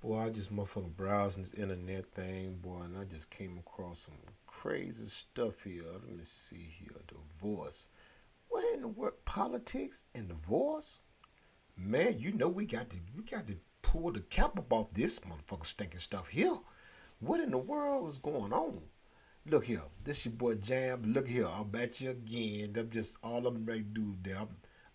Boy, I just motherfucking browsing this internet thing, boy, and I just came across some crazy stuff here. Let me see here. Divorce. What in the world? Politics and divorce? Man, you know we got to pull the cap up off this motherfucking stinking stuff here. What in the world is going on? Look here, this your boy Jam. Look here, I'll bet you again. I'm just all I'm ready to do there.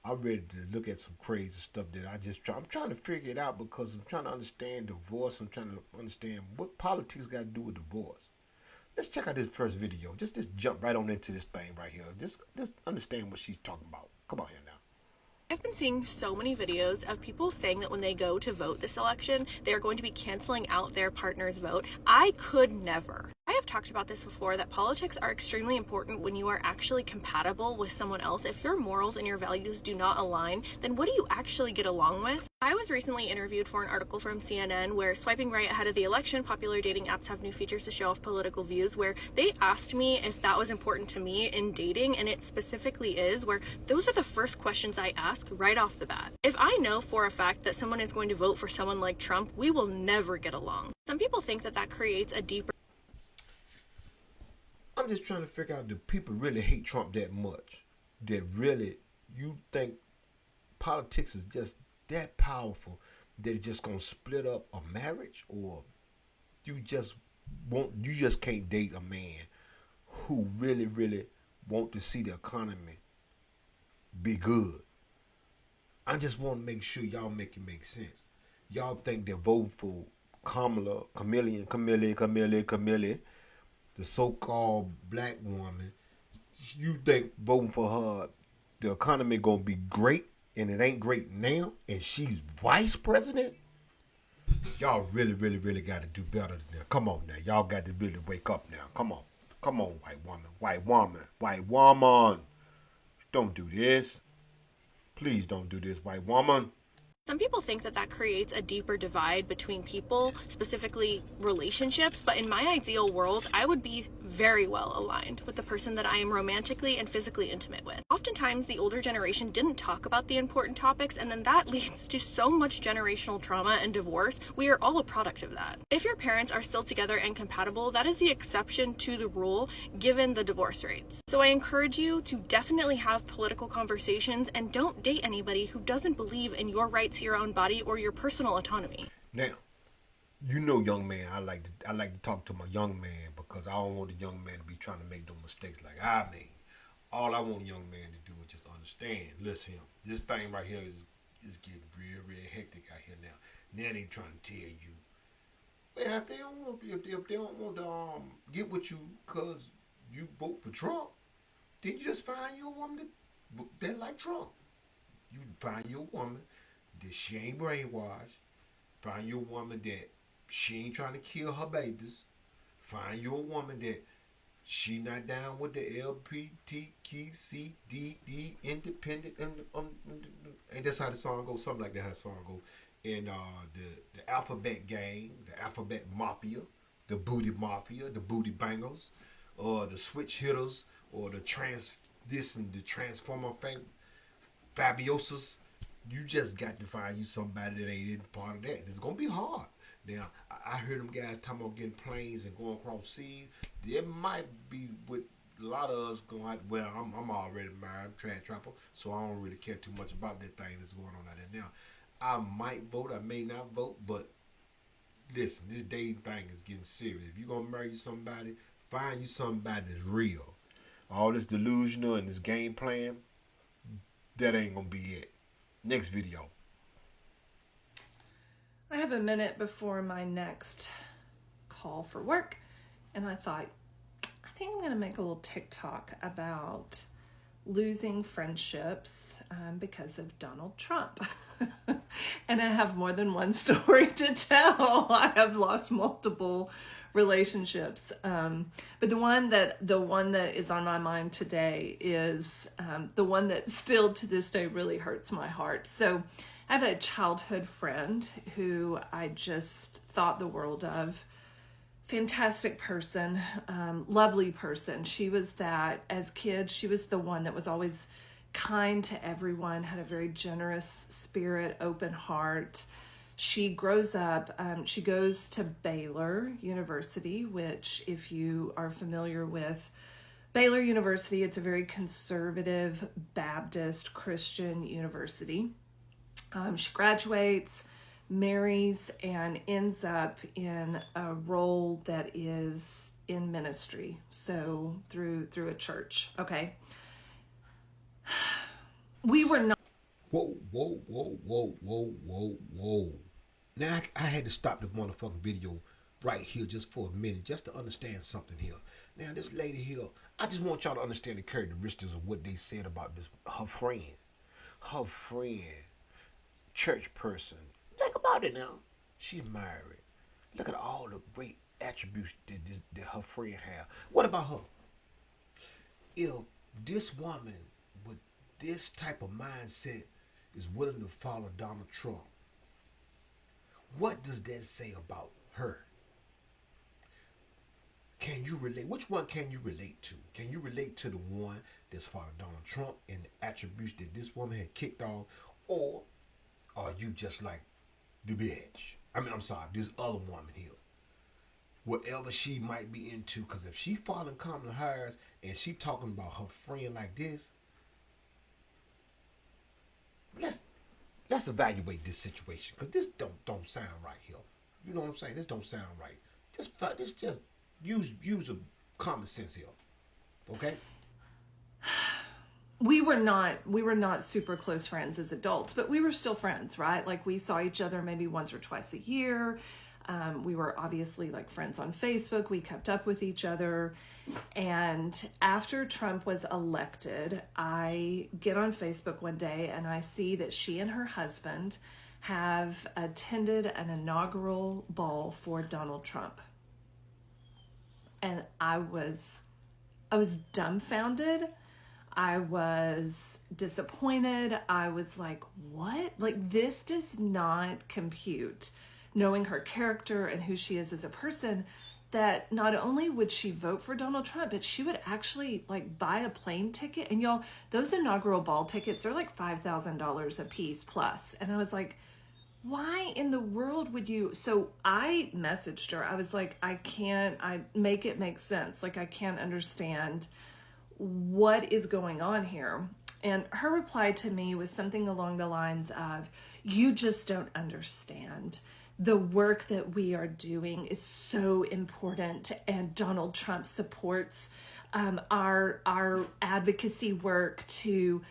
I'm ready to look at some crazy stuff that I'm trying to figure it out because I'm trying to understand divorce. I'm trying to understand what politics got to do with divorce. Let's check out this first video. Just jump right on into this thing right here. Just understand what she's talking about. Come on here now. I've been seeing so many videos of people saying that when they go to vote this election, they are going to be canceling out their partner's vote. I could never. I have talked about this before, that politics are extremely important when you are actually compatible with someone else. If your morals and your values do not align, then what do you actually get along with? I was recently interviewed for an article from CNN where swiping right ahead of the election, popular dating apps have new features to show off political views, where they asked me if that was important to me in dating, and it specifically is, where those are the first questions I ask right off the bat. If I know for a fact that someone is going to vote for someone like Trump, we will never get along. Some people think that that creates a deeper I'm just trying to figure out, do people really hate Trump that much? That really, you think politics is just that powerful that it's just gonna split up a marriage? Or you just can't date a man who really want to see the economy be good? I just want to make sure y'all make it make sense. Y'all think they're voting for Camille, the so-called black woman. You think voting for her, the economy gonna be great, and it ain't great now, and she's vice president? Y'all really got to do better than that. Come on now, y'all got to really wake up now. Come on, white woman. Don't do this. Please don't do this, white woman. Some people think that that creates a deeper divide between people, specifically relationships, but in my ideal world, I would be very well aligned with the person that I am romantically and physically intimate with. Oftentimes, the older generation didn't talk about the important topics, and then that leads to so much generational trauma and divorce. We are all a product of that. If your parents are still together and compatible, that is the exception to the rule given the divorce rates. So I encourage you to definitely have political conversations and don't date anybody who doesn't believe in your rights to your own body or your personal autonomy. Now, you know, young man, I like to talk to my young man because I don't want the young man to be trying to make no mistakes like I made. All I want a young man to do is just understand. Listen, this thing right here is getting real hectic out here now. Now they trying to tell you, well, if they don't want to get with you because you vote for Trump, then you just find you a woman that like Trump. You find you a woman that she ain't brainwashed. Find you a woman that she ain't trying to kill her babies. Find you a woman that she not down with the LPTQCDD independent and that's how the song goes. Something like that. How the song goes. And the alphabet gang, the alphabet mafia, the booty bangers, or the switch hitters, or the transformer Fabiosas. You just got to find you somebody that ain't in part of that. It's gonna be hard. Now, I heard them guys talking about getting planes and going across seas. It might be with a lot of us going. Well, I'm already married, I'm trad trapper, so I don't really care too much about that thing that's going on out there now. I might vote, I may not vote, but listen, this dating thing is getting serious. If you're gonna marry somebody, find you somebody that's real. All this delusional and this game plan, that ain't gonna be it. Next video. I have a minute before my next call for work, and I thought, I think I'm going to make a little TikTok about losing friendships because of Donald Trump. And I have more than one story to tell. I have lost multiple relationships, but the one that is on my mind today is the one that still to this day really hurts my heart. So I have a childhood friend who I just thought the world of. Fantastic person, lovely person. She was that, as kids, she was the one that was always kind to everyone, had a very generous spirit, open heart. She grows up, she goes to Baylor University, which, if you are familiar with Baylor University, it's a very conservative Baptist Christian university. She graduates, marries, and ends up in a role that is in ministry, so through a church. Okay, we were not. Whoa, whoa, whoa, whoa, whoa, whoa, whoa. Now I had to stop the motherfucking video right here just for a minute, just to understand something here. Now this lady here, I just want y'all to understand the characteristics of what they said about this. Her friend, church person. Think about it now. She's married. Look at all the great attributes that her friend have. What about her? If this woman with this type of mindset is willing to follow Donald Trump, what does that say about her? Can you relate? Which one can you relate to? Can you relate to the one that's following Donald Trump and the attributes that this woman had kicked off? Or are you just like the bitch? I'm sorry, this other woman here. Whatever she might be into, because if she following Kamala Harris and she talking about her friend like this, let's evaluate this situation, because this don't sound right here. You know what I'm saying? This don't sound right. Just use a common sense here, okay? We were not super close friends as adults, but we were still friends, right? Like, we saw each other maybe once or twice a year. We were obviously like friends on Facebook. We kept up with each other. And after Trump was elected, I get on Facebook one day and I see that she and her husband have attended an inaugural ball for Donald Trump. And I was dumbfounded. I was disappointed. I was like, what? Like, this does not compute, knowing her character and who she is as a person, that not only would she vote for Donald Trump, but she would actually like buy a plane ticket. And y'all, those inaugural ball tickets are like $5,000 a piece plus. And I was like, why in the world would you? So I messaged her. I was like, I make it make sense. Like, I can't understand what is going on here. And her reply to me was something along the lines of, you just don't understand. The work that we are doing is so important, and Donald Trump supports our advocacy work to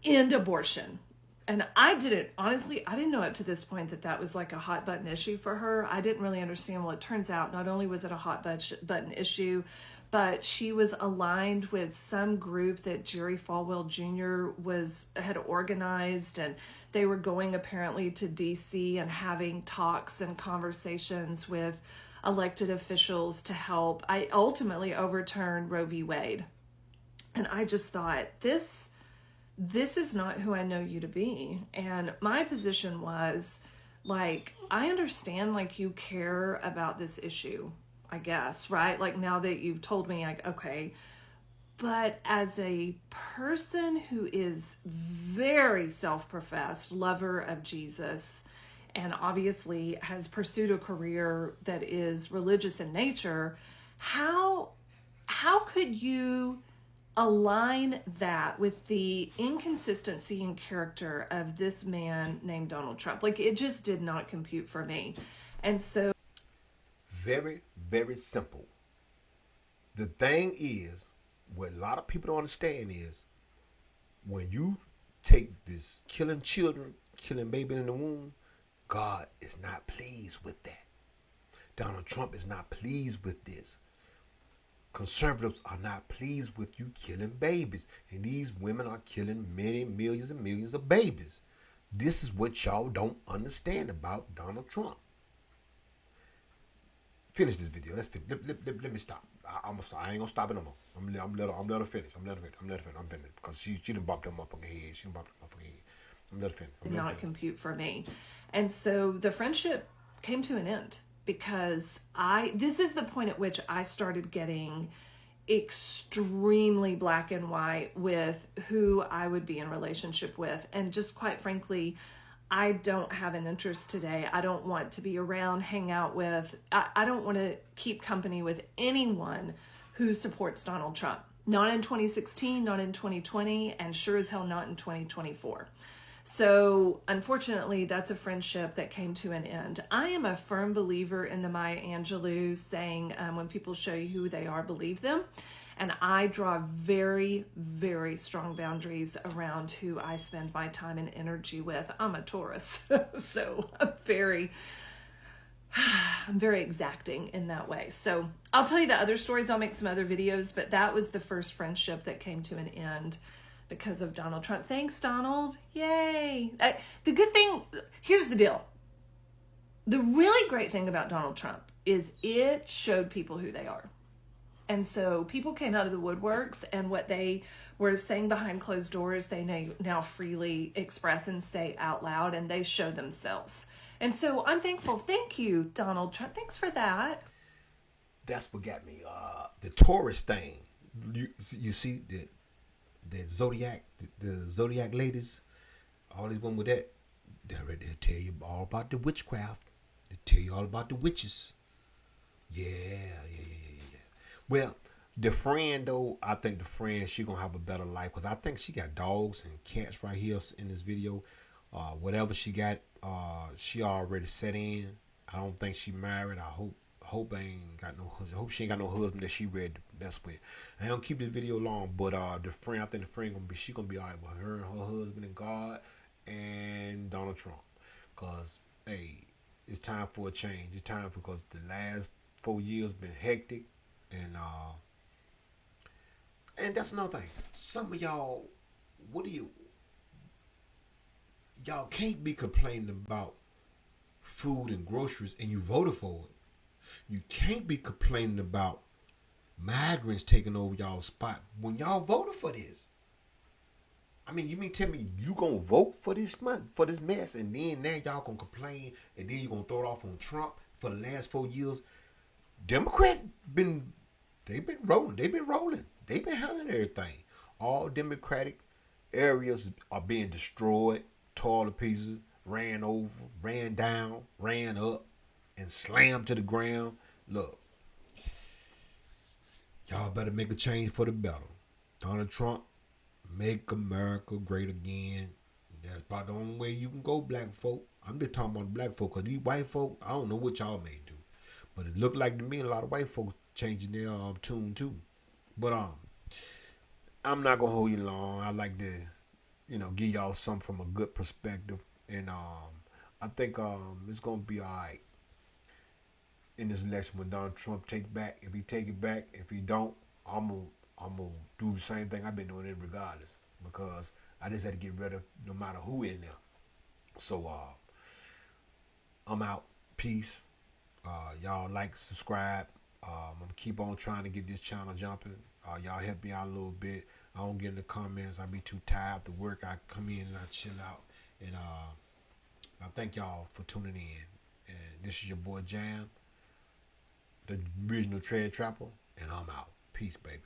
end abortion. And I didn't know up to this point that was like a hot button issue for her. I didn't really understand. Well, it turns out not only was it a hot button issue, but she was aligned with some group that Jerry Falwell Jr. had organized, and they were going apparently to DC and having talks and conversations with elected officials to help ultimately overturn Roe v. Wade. And I just thought, this is not who I know you to be. And my position was, like, I understand, like, you care about this issue, I guess, right? Like, now that you've told me, like, okay, but as a person who is very self-professed lover of Jesus and obviously has pursued a career that is religious in nature, how could you align that with the inconsistency in character of this man named Donald Trump? Like, it just did not compute for me. And so, very, very simple. The thing is, what a lot of people don't understand is, when you take this killing children, killing babies in the womb, God is not pleased with that. Donald Trump is not pleased with this. Conservatives are not pleased with you killing babies. And these women are killing many millions and millions of babies. This is what y'all don't understand about Donald Trump. Finish this video. Let's finish. Let me stop. I ain't gonna stop it no more. I'm let her finish. I'm finished because she done bopped them up on the head. She done bopped them up on the head. I'm let her finish. not compute for me. And so the friendship came to an end because this is the point at which I started getting extremely black and white with who I would be in relationship with. And just quite frankly, I don't have an interest today. I don't want to be around, hang out with, I don't want to keep company with anyone who supports Donald Trump. Not in 2016, not in 2020, and sure as hell not in 2024. So unfortunately, that's a friendship that came to an end. I am a firm believer in the Maya Angelou saying, when people show you who they are, believe them. And I draw very, very strong boundaries around who I spend my time and energy with. I'm a Taurus, so I'm very exacting in that way. So I'll tell you the other stories. I'll make some other videos, but that was the first friendship that came to an end because of Donald Trump. Thanks, Donald. Yay. The good thing, here's the deal. The really great thing about Donald Trump is it showed people who they are. And so people came out of the woodworks, and what they were saying behind closed doors, they now freely express and say out loud, and they show themselves. And so I'm thankful. Thank you, Donald Trump. Thanks for that. That's what got me. The Taurus thing. You see the Zodiac, the Zodiac ladies, all these women with that, they'll tell you all about the witchcraft. They tell you all about the witches. Yeah. Well, the friend though, I think the friend, she gonna have a better life because I think she got dogs and cats right here in this video. Whatever she got, she already set in. I don't think she married. I hope ain't got no husband. I hope she ain't got no husband that she ready to mess with. I don't keep this video long, but the friend, I think the friend she gonna be alright with her and her husband and God and Donald Trump. Cause hey, it's time for a change. It's time because the last 4 years been hectic. And that's another thing. Some of y'all, y'all can't be complaining about food and groceries and you voted for it. You can't be complaining about migrants taking over y'all's spot when y'all voted for this. I mean, you mean tell me you gonna vote for this mess, and then now y'all gonna complain, and then you gonna throw it off on Trump for the last 4 years? Democrats they've been rolling. They've been handling everything. All Democratic areas are being destroyed, torn to pieces, ran over, ran down, ran up, and slammed to the ground. Look, y'all better make a change for the better. Donald Trump, make America great again. That's about the only way you can go, black folk. I'm just talking about black folk, because these white folk, I don't know what y'all may do. But it looked like to me a lot of white folks changing their tune too. But I'm not gonna hold you long. I like to, give y'all something from a good perspective. And I think it's gonna be alright in this election when Donald Trump take back. If he take it back, if he don't, I'm gonna do the same thing I've been doing it regardless. Because I just had to get rid of no matter who in there. So I'm out. Peace. Y'all like, subscribe. I'm gonna keep on trying to get this channel jumping. Y'all help me out a little bit. I don't get in the comments. I be too tired to work. I come in and I chill out. And I thank y'all for tuning in. And this is your boy Jam, the original Tread Trapper, and I'm out. Peace, baby.